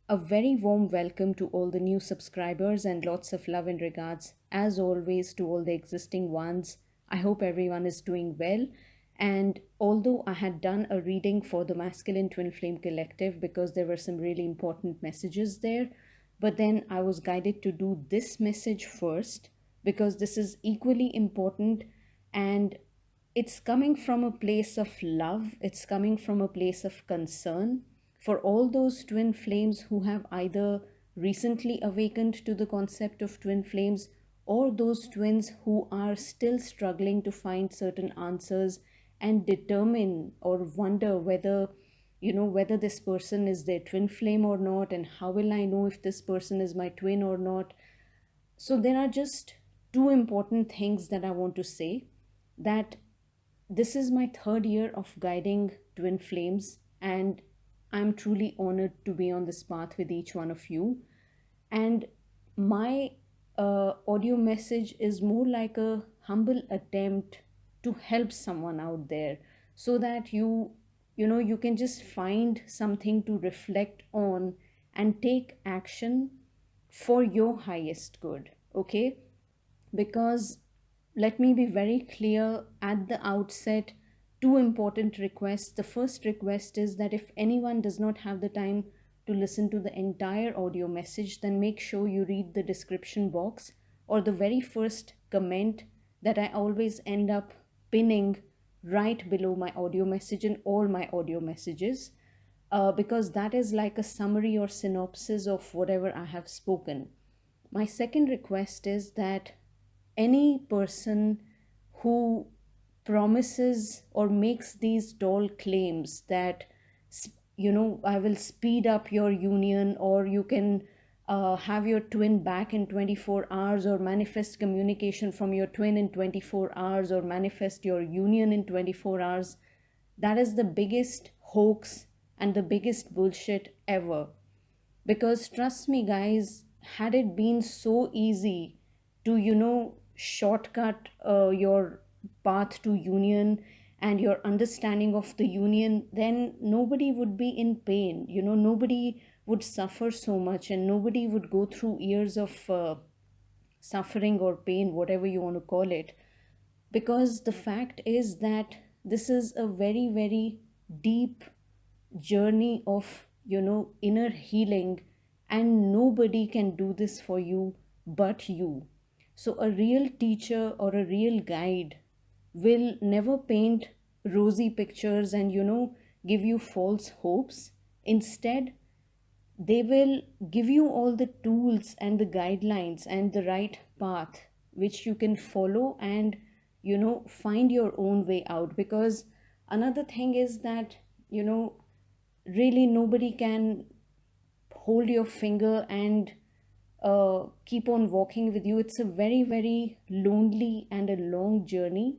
A very warm welcome to all the new subscribers and lots of love and regards, as always, to all the existing ones. I hope everyone is doing well. And although I had done a reading for the Masculine Twin Flame Collective because there were some really important messages there, but then I was guided to do this message first because this is equally important and it's coming from a place of love, it's coming from a place of concern for all those twin flames who have either recently awakened to the concept of twin flames or those twins who are still struggling to find certain answers and determine or wonder whether this person is their twin flame or not, and how will I know if this person is my twin or not. So there are just two important things that I want to say. That this is my third year of guiding twin flames, and I'm truly honored to be on this path with each one of you. And my audio message is more like a humble attempt to help someone out there so that you can just find something to reflect on and take action for your highest good. Okay, because let me be very clear at the outset. Two important requests. The first request is that if anyone does not have the time to listen to the entire audio message, then make sure you read the description box or the very first comment that I always end up pinning right below my audio message in all my audio messages, because that is like a summary or synopsis of whatever I have spoken. My second request is that any person who promises or makes these tall claims that I will speed up your union, or you can have your twin back in 24 hours, or manifest communication from your twin in 24 hours, or manifest your union in 24 hours, that is the biggest hoax and the biggest bullshit ever. Because trust me, guys, had it been so easy to, shortcut your path to union and your understanding of the union, then nobody would be in pain. Nobody would suffer so much, and nobody would go through years of suffering or pain, whatever you want to call it. Because the fact is that this is a very, very deep journey of inner healing, and nobody can do this for you but you. So a real teacher or a real guide will never paint rosy pictures and give you false hopes. Instead, they will give you all the tools and the guidelines and the right path which you can follow and find your own way out. Because another thing is that really nobody can hold your finger and keep on walking with you. It's a very, very lonely and a long journey,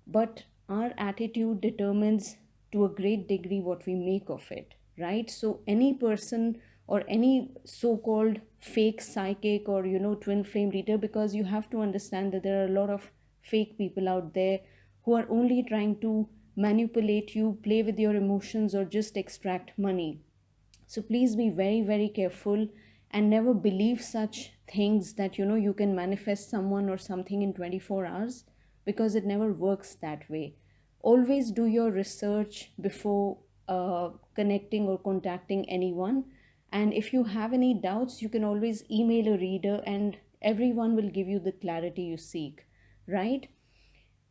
but our attitude determines to a great degree what we make of it, right? So any person or any so-called fake psychic or twin flame reader, because you have to understand that there are a lot of fake people out there who are only trying to manipulate you, play with your emotions, or just extract money. So please be very, very careful and never believe such things that you can manifest someone or something in 24 hours, because it never works that way. Always do your research before connecting or contacting anyone. And if you have any doubts, you can always email a reader and everyone will give you the clarity you seek, right?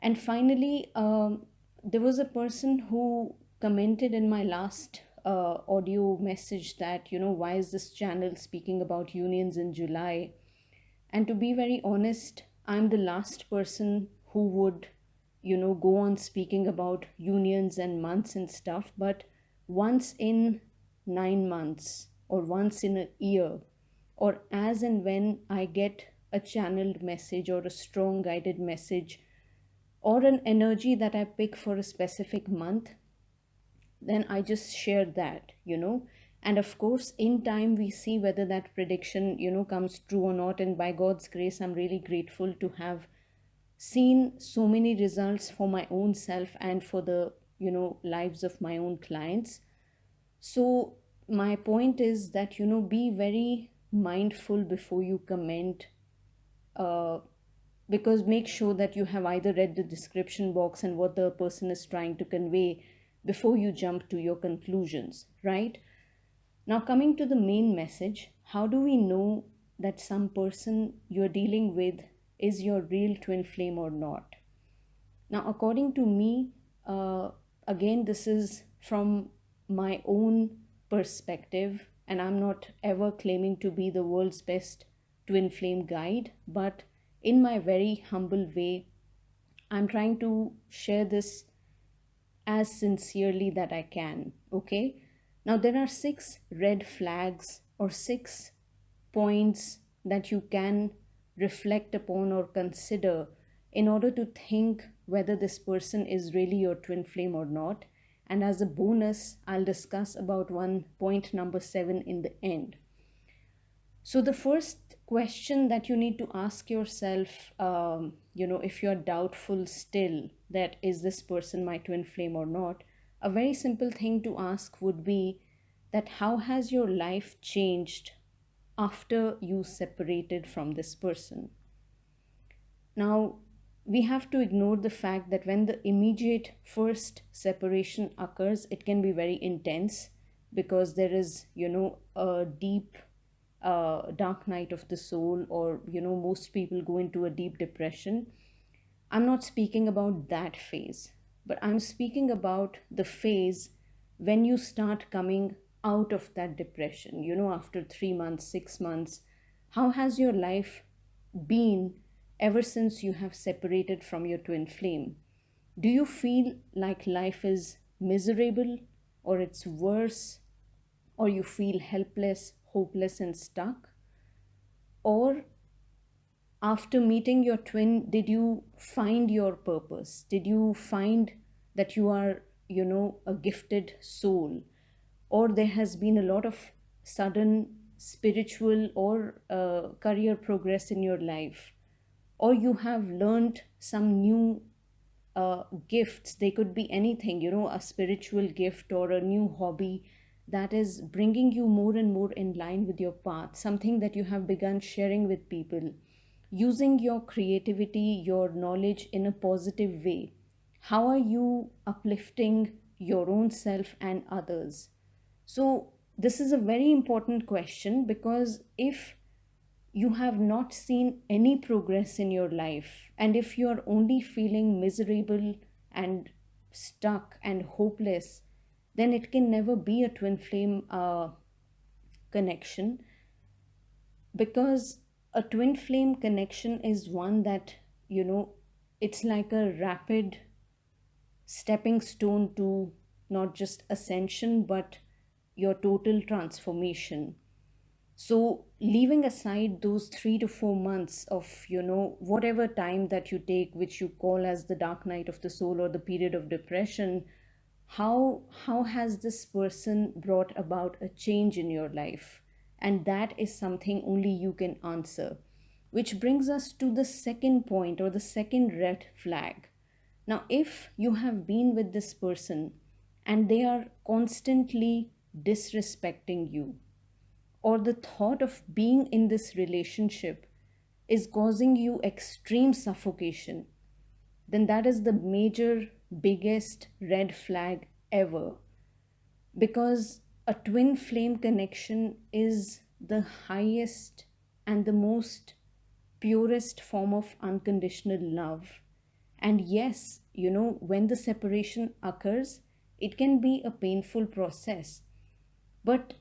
And finally, there was a person who commented in my last audio message that, why is this channel speaking about unions in July? And to be very honest, I'm the last person who would, go on speaking about unions and months and stuff. But once in 9 months, or once in a year, or as and when I get a channeled message or a strong guided message or an energy that I pick for a specific month, then I just share that. And of course, in time, we see whether that prediction, comes true or not. And by God's grace, I'm really grateful to have seen so many results for my own self and for the, lives of my own clients. So my point is that, be very mindful before you comment, uh, because make sure that you have either read the description box and what the person is trying to convey before you jump to your conclusions, right? Now, coming to the main message, how do we know that some person you're dealing with is your real twin flame or not? Now, according to me, again, this is from my own perspective, and I'm not ever claiming to be the world's best twin flame guide, but in my very humble way, I'm trying to share this as sincerely that I can. Okay. Now, there are six red flags or six points that you can reflect upon or consider in order to think whether this person is really your twin flame or not. And as a bonus, I'll discuss about one point number seven in the end. So, the first question that you need to ask yourself, if you're doubtful still that is this person my twin flame or not, a very simple thing to ask would be that how has your life changed after you separated from this person? Now, we have to ignore the fact that when the immediate first separation occurs, it can be very intense because there is, a deep dark night of the soul, or, most people go into a deep depression. I'm not speaking about that phase, but I'm speaking about the phase when you start coming out of that depression, after 3 months, 6 months. How has your life been ever since you have separated from your twin flame? Do you feel like life is miserable, or it's worse, or you feel helpless, hopeless, and stuck? Or after meeting your twin, did you find your purpose? Did you find that you are, a gifted soul? Or there has been a lot of sudden spiritual or career progress in your life? Or you have learned some new gifts. They could be anything, a spiritual gift or a new hobby that is bringing you more and more in line with your path, something that you have begun sharing with people, using your creativity, your knowledge in a positive way. How are you uplifting your own self and others? So, this is a very important question, because if you have not seen any progress in your life, and if you are only feeling miserable and stuck and hopeless, then it can never be a twin flame connection. Because a twin flame connection is one that, it's like a rapid stepping stone to not just ascension, but your total transformation. So, leaving aside those 3 to 4 months of, whatever time that you take, which you call as the dark night of the soul or the period of depression, how has this person brought about a change in your life? And that is something only you can answer. Which brings us to the second point, or the second red flag. Now, if you have been with this person and they are constantly disrespecting you, or the thought of being in this relationship is causing you extreme suffocation, then that is the major, biggest red flag ever. Because a twin flame connection is the highest and the most purest form of unconditional love. And yes, when the separation occurs, it can be a painful process. But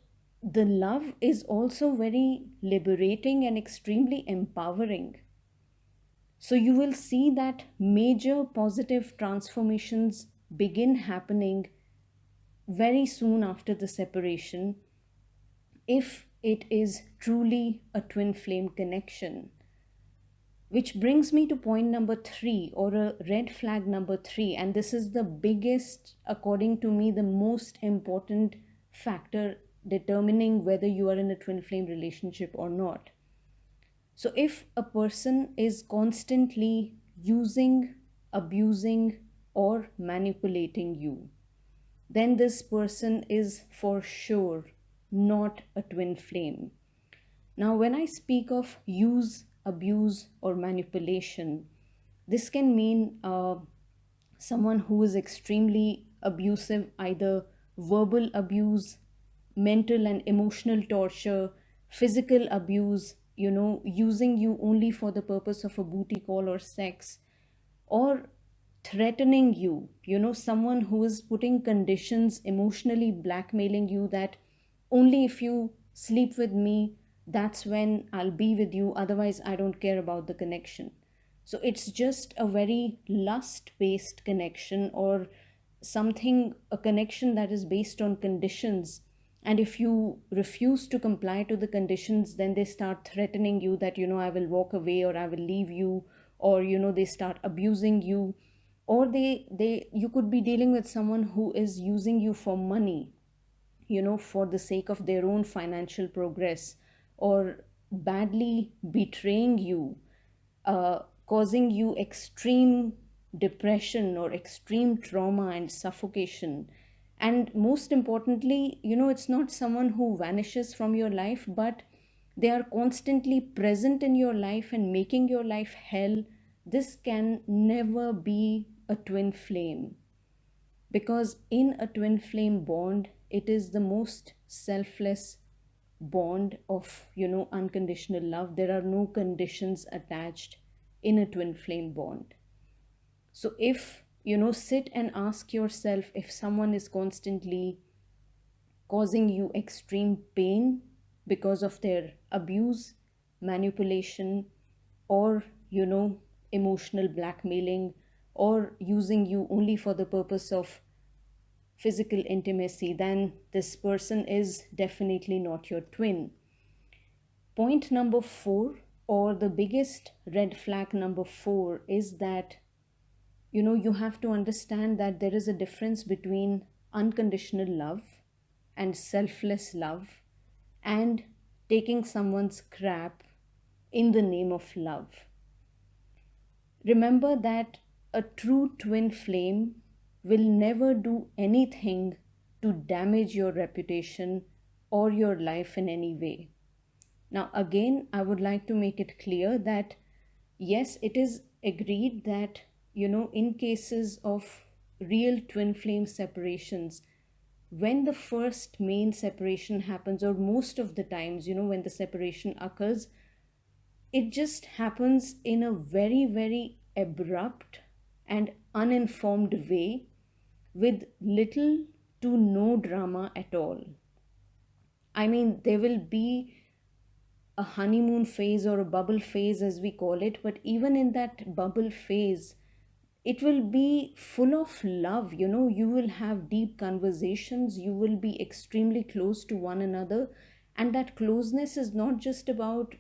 the love is also very liberating and extremely empowering. So you will see that major positive transformations begin happening very soon after the separation, if it is truly a twin flame connection. Which brings me to point number three, or a red flag number three, and this is the biggest, according to me, the most important factor determining whether you are in a twin flame relationship or not. So, if a person is constantly using, abusing, or manipulating you, then this person is for sure not a twin flame. Now, when I speak of use, abuse, or manipulation, this can mean someone who is extremely abusive, either verbal abuse, mental and emotional torture, physical abuse, using you only for the purpose of a booty call or sex, or threatening you, someone who is putting conditions, emotionally blackmailing you that only if you sleep with me, that's when I'll be with you, otherwise I don't care about the connection. So it's just a very lust based connection, or something, a connection that is based on conditions. And if you refuse to comply to the conditions, then they start threatening you that, I will walk away, or I will leave you, or they start abusing you. Or they you could be dealing with someone who is using you for money, for the sake of their own financial progress, or badly betraying you, causing you extreme depression or extreme trauma and suffocation. And most importantly, it's not someone who vanishes from your life, but they are constantly present in your life and making your life hell. This can never be a twin flame, because in a twin flame bond, it is the most selfless bond of, unconditional love. There are no conditions attached in a twin flame bond. So if, sit and ask yourself, if someone is constantly causing you extreme pain because of their abuse, manipulation, or, emotional blackmailing, or using you only for the purpose of physical intimacy, then this person is definitely not your twin. Point number four, or the biggest red flag number four, is that you have to understand that there is a difference between unconditional love and selfless love, and taking someone's crap in the name of love. Remember that a true twin flame will never do anything to damage your reputation or your life in any way. Now, again, I would like to make it clear that yes, it is agreed that, in cases of real twin flame separations, when the first main separation happens, or most of the times, when the separation occurs, it just happens in a very, very abrupt and uninformed way, with little to no drama at all. I mean, there will be a honeymoon phase or a bubble phase, as we call it, but even in that bubble phase, it will be full of love. You will have deep conversations, you will be extremely close to one another. And that closeness is not just about,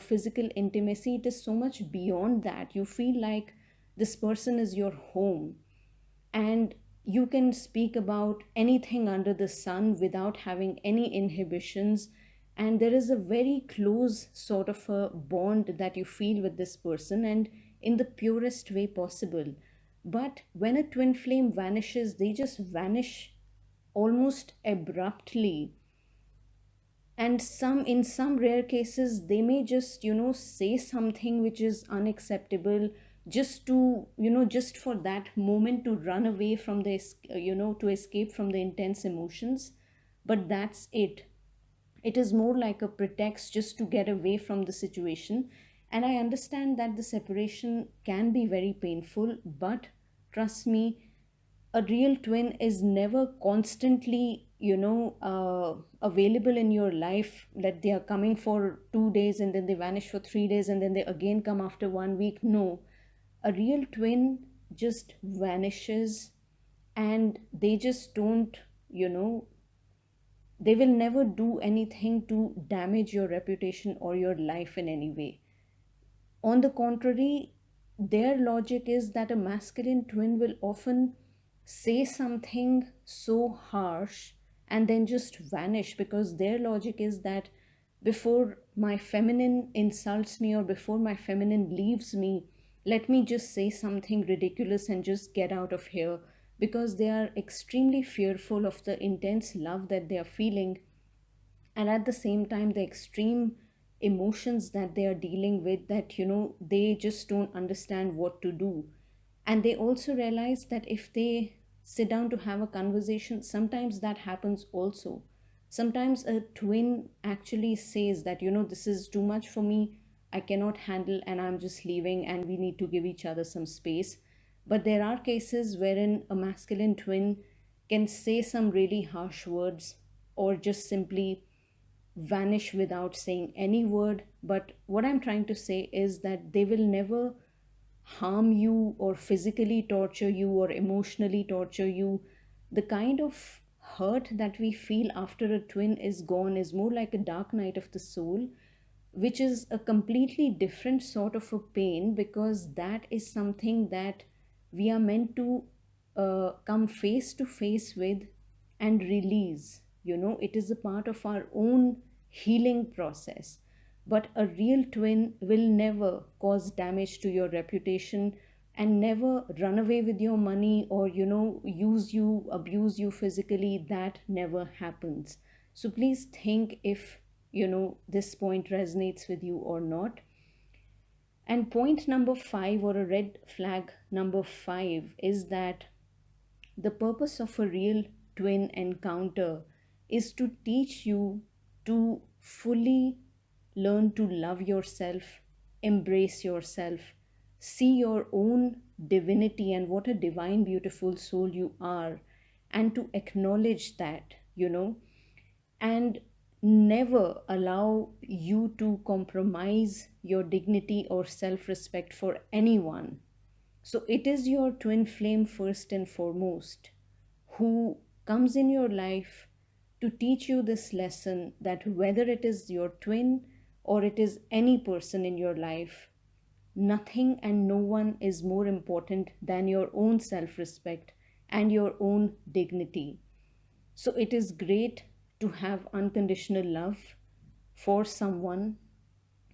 physical intimacy, it is so much beyond that. You feel like this person is your home, and you can speak about anything under the sun without having any inhibitions. And there is a very close sort of a bond that you feel with this person, and in the purest way possible. But when a twin flame vanishes, they just vanish almost abruptly. And in some rare cases, they may just, say something which is unacceptable, just to, just for that moment, to run away from the to escape from the intense emotions. But that's it. It is more like a pretext just to get away from the situation. And I understand that the separation can be very painful, but trust me, a real twin is never constantly, available in your life, that they are coming for 2 days and then they vanish for 3 days and then they again come after 1 week. No, a real twin just vanishes, and they just don't, they will never do anything to damage your reputation or your life in any way. On the contrary, their logic is that a masculine twin will often say something so harsh and then just vanish, because their logic is that before my feminine insults me, or before my feminine leaves me, let me just say something ridiculous and just get out of here, because they are extremely fearful of the intense love that they are feeling. and at the same time the extreme emotions that they are dealing with, that they just don't understand what to do. And they also realize that if they sit down to have a conversation, sometimes that happens also. Sometimes a twin actually says that this is too much for me, I cannot handle, and I'm just leaving, and we need to give each other some space. But there are cases wherein a masculine twin can say some really harsh words, or just simply vanish without saying any word. But what I'm trying to say is that they will never harm you or physically torture you or emotionally torture you. The kind of hurt that we feel after a twin is gone is more like a dark night of the soul, which is a completely different sort of a pain, because that is something that we are meant to come face to face with and release. It is a part of our own healing process. But a real twin will never cause damage to your reputation, and never run away with your money, or use you, abuse you physically. That never happens. So please think if this point resonates with you or not. And point number 5, or a red flag number 5, is that the purpose of a real twin encounter is to teach you to fully learn to love yourself, embrace yourself, see your own divinity and what a divine, beautiful soul you are, and to acknowledge that, and never allow you to compromise your dignity or self respect for anyone. So it is your twin flame first and foremost who comes in your life to teach you this lesson, that whether it is your twin or it is any person in your life, nothing and no one is more important than your own self respect and your own dignity. So it is great to have unconditional love for someone,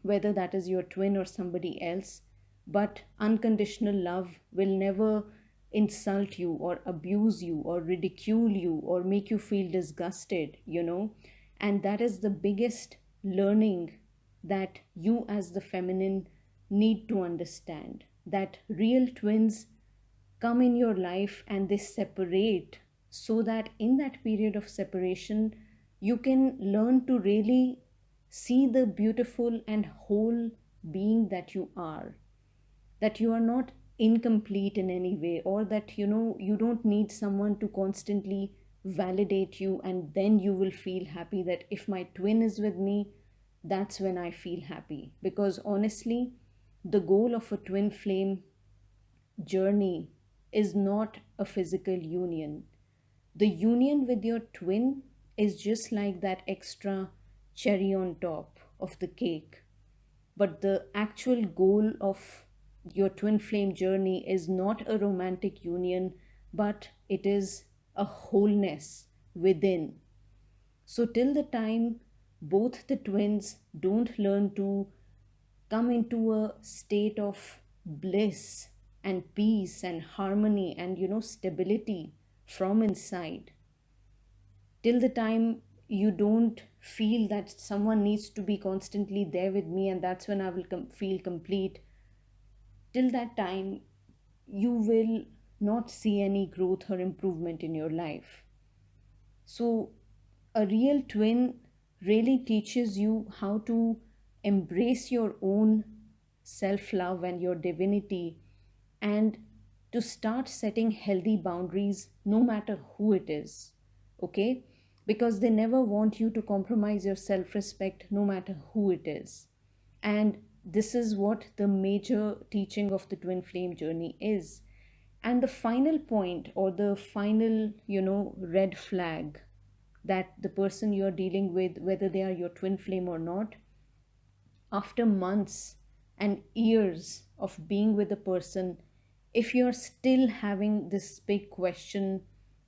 whether that is your twin or somebody else. But unconditional love will never insult you or abuse you or ridicule you or make you feel disgusted. And that is the biggest learning that you, as the feminine, need to understand, that real twins come in your life and they separate, so that in that period of separation you can learn to really see the beautiful and whole being that you are, that you are not incomplete in any way, or that you don't need someone to constantly validate you, and then you will feel happy that if my twin is with me, that's when I feel happy. Because honestly, the goal of a twin flame journey is not a physical union. The union with your twin is just like that extra cherry on top of the cake. But the actual goal of your twin flame journey is not a romantic union, but it is a wholeness within. So, till the time both the twins don't learn to come into a state of bliss and peace and harmony and stability from inside, till the time you don't feel that someone needs to be constantly there with me and that's when I will feel complete, till that time you will not see any growth or improvement in your life. So a real twin really teaches you how to embrace your own self love and your divinity, and to start setting healthy boundaries no matter who it is. Okay? Because they never want you to compromise your self respect no matter who it is. And this is what the major teaching of the twin flame journey is. And the final point, or the final, red flag that the person you're dealing with, whether they are your twin flame or not, after months and years of being with a person, if you're still having this big question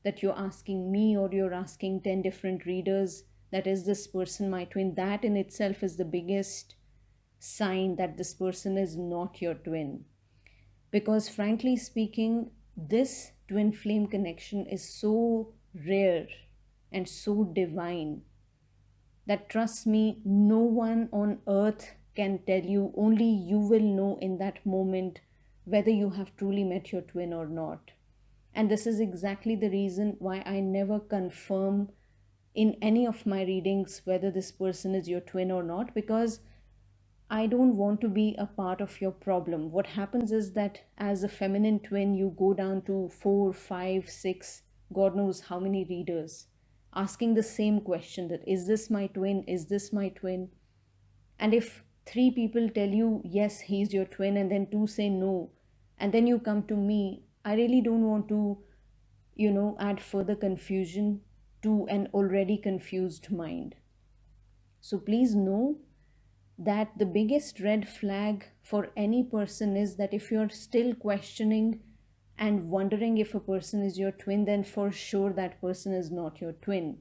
that you're asking me or you're asking 10 different readers, that is this person my twin, that in itself is the biggest sign that this person is not your twin. Because frankly speaking, this twin flame connection is so rare and so divine that, trust me, no one on earth can tell you. Only you will know in that moment whether you have truly met your twin or not. And this is exactly the reason why I never confirm in any of my readings whether this person is your twin or not, because I don't want to be a part of your problem. What happens is that as a feminine twin, you go down to four, five, six, God knows how many readers asking the same question, that is this my twin? Is this my twin? And if three people tell you, yes, he's your twin, and then two say no, and then you come to me, I really don't want to, add further confusion to an already confused mind. So please know that the biggest red flag for any person is that if you're still questioning and wondering if a person is your twin, then for sure that person is not your twin.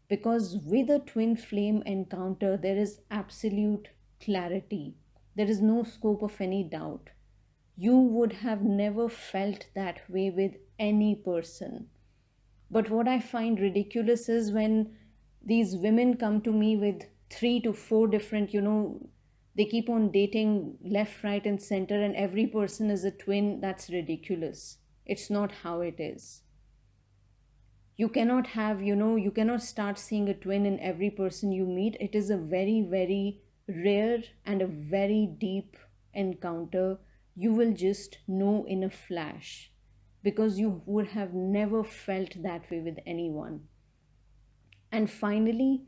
Because with a twin flame encounter, there is absolute clarity, there is no scope of any doubt. You would have never felt that way with any person. But what I find ridiculous is when these women come to me with three to four different, they keep on dating left, right, and center, and every person is a twin. That's ridiculous. It's not how it is. You cannot have, you cannot start seeing a twin in every person you meet. It is a very, very rare and a very deep encounter. You will just know in a flash because you would have never felt that way with anyone. And finally,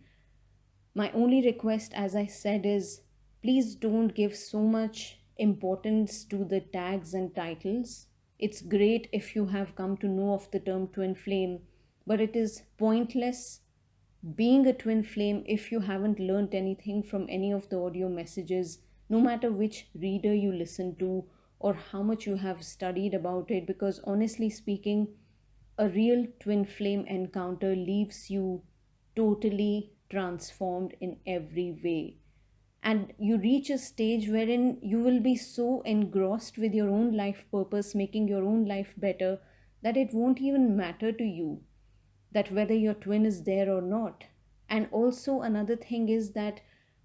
my only request, as I said, is please don't give so much importance to the tags and titles. It's great if you have come to know of the term twin flame, but it is pointless being a twin flame if you haven't learned anything from any of the audio messages, no matter which reader you listen to or how much you have studied about it. Because honestly speaking, a real twin flame encounter leaves you totally transformed in every way. And you reach a stage wherein you will be so engrossed with your own life purpose, making your own life better, that it won't even matter to you that whether your twin is there or not. And also, another thing is that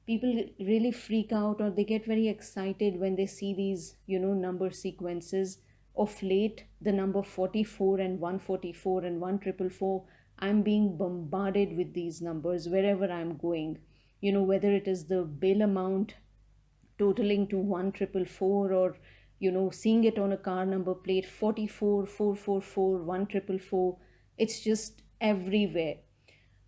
people really freak out or they get very excited when they see these, number sequences. Of late, the number 44 and 144 and 1444, I'm being bombarded with these numbers wherever I'm going. Whether it is the bail amount totaling to 1444, or seeing it on a car number plate 44 444 1444. It's just everywhere.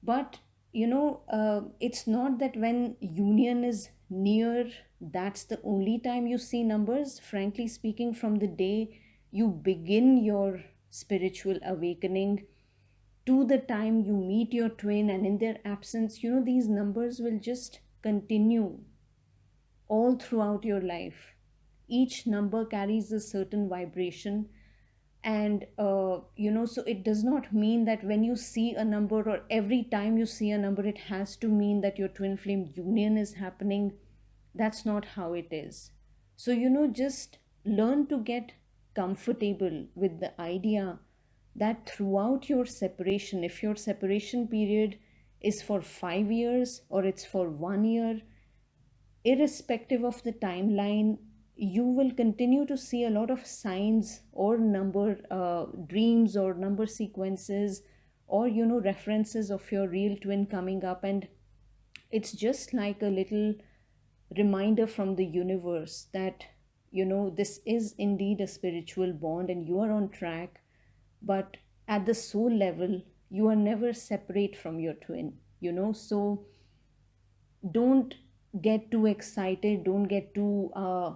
But it's not that when union is near, that's the only time you see numbers. Frankly speaking, from the day you begin your spiritual awakening to the time you meet your twin and in their absence, these numbers will just continue all throughout your life. Each number carries a certain vibration, and so it does not mean that when you see a number or every time you see a number, it has to mean that your twin flame union is happening. That's not how it is. So just learn to get comfortable with the idea that throughout your separation, if your separation period is for 5 years or it's for 1 year, irrespective of the timeline, you will continue to see a lot of signs or number dreams or number sequences, or references of your real twin coming up. And it's just like a little reminder from the universe that this is indeed a spiritual bond and you are on track. But at the soul level, you are never separate from your twin. So don't get too excited, don't get too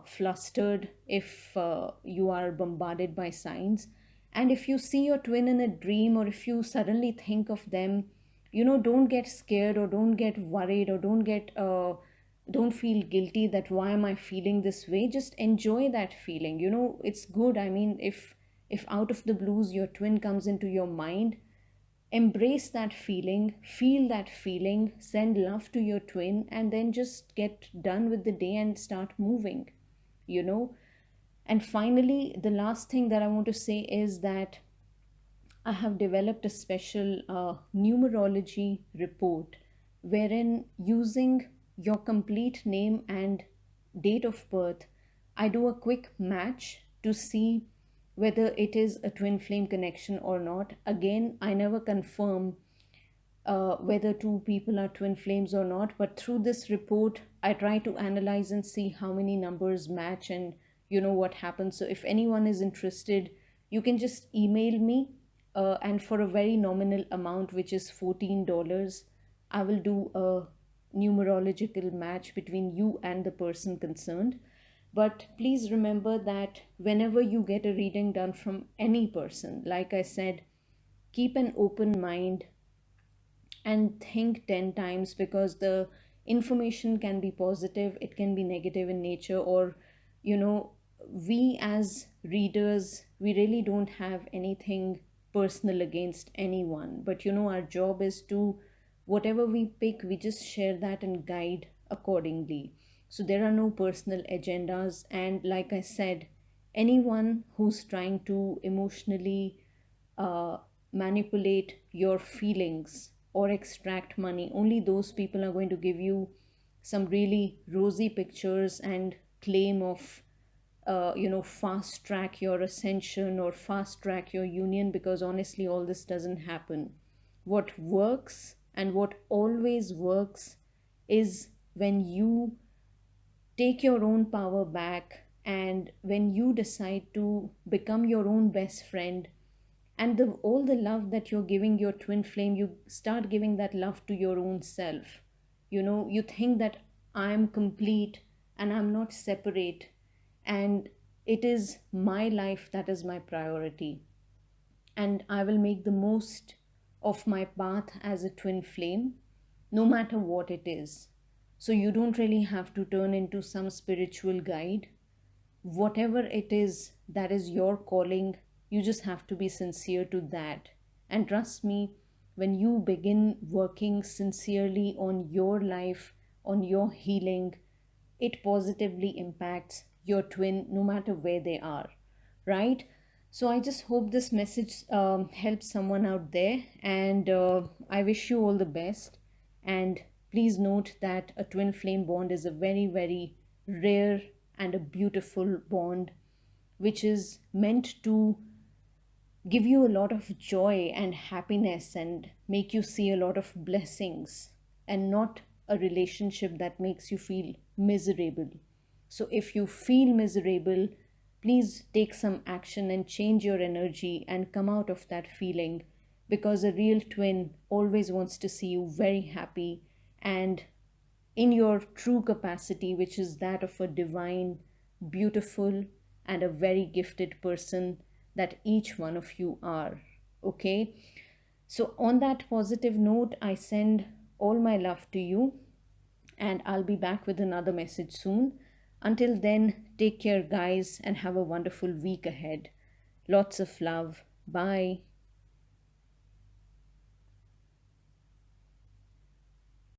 flustered if you are bombarded by signs. And if you see your twin in a dream, or if you suddenly think of them, don't get scared or don't get worried, or don't feel guilty that why am I feeling this way. Just enjoy that feeling. It's good. I mean, if out of the blues your twin comes into your mind, embrace that feeling, feel that feeling, send love to your twin, and then just get done with the day and start moving, you know. And finally, the last thing that I want to say is that I have developed a special numerology report wherein using your complete name and date of birth, I do a quick match to see whether it is a twin flame connection or not. Again, I never confirm whether two people are twin flames or not, but through this report, I try to analyze and see how many numbers match and what happens. So if anyone is interested, you can just email me, and for a very nominal amount, which is $14, I will do a numerological match between you and the person concerned. But please remember that whenever you get a reading done from any person, like I said, keep an open mind and think 10 times, because the information can be positive, it can be negative in nature, or you know we as readers, we really don't have anything personal against anyone, but our job is to, whatever we pick, we just share that and guide accordingly. So there are no personal agendas, and like I said, anyone who's trying to emotionally uh, manipulate your feelings or extract money, only those people are going to give you some really rosy pictures and claim of fast track your ascension or fast track your union, because honestly all this doesn't happen. What works and what always works is when you take your own power back, and when you decide to become your own best friend, and all the love that you're giving your twin flame, you start giving that love to your own self. You think that I'm complete and I'm not separate, and it is my life that is my priority, and I will make the most of my path as a twin flame, no matter what it is. So you don't really have to turn into some spiritual guide. Whatever it is that is your calling, you just have to be sincere to that. And trust me, when you begin working sincerely on your life, on your healing, it positively impacts your twin no matter where they are, right? So I just hope this message helps someone out there, and I wish you all the best. And please note that a twin flame bond is a very, very rare and a beautiful bond, which is meant to give you a lot of joy and happiness and make you see a lot of blessings, and not a relationship that makes you feel miserable. So if you feel miserable, please take some action and change your energy and come out of that feeling, because a real twin always wants to see you very happy and in your true capacity, which is that of a divine, beautiful, and a very gifted person that each one of you are. Okay? So, on that positive note, I send all my love to you, and I'll be back with another message soon. Until then, take care, guys, and have a wonderful week ahead. Lots of love. Bye.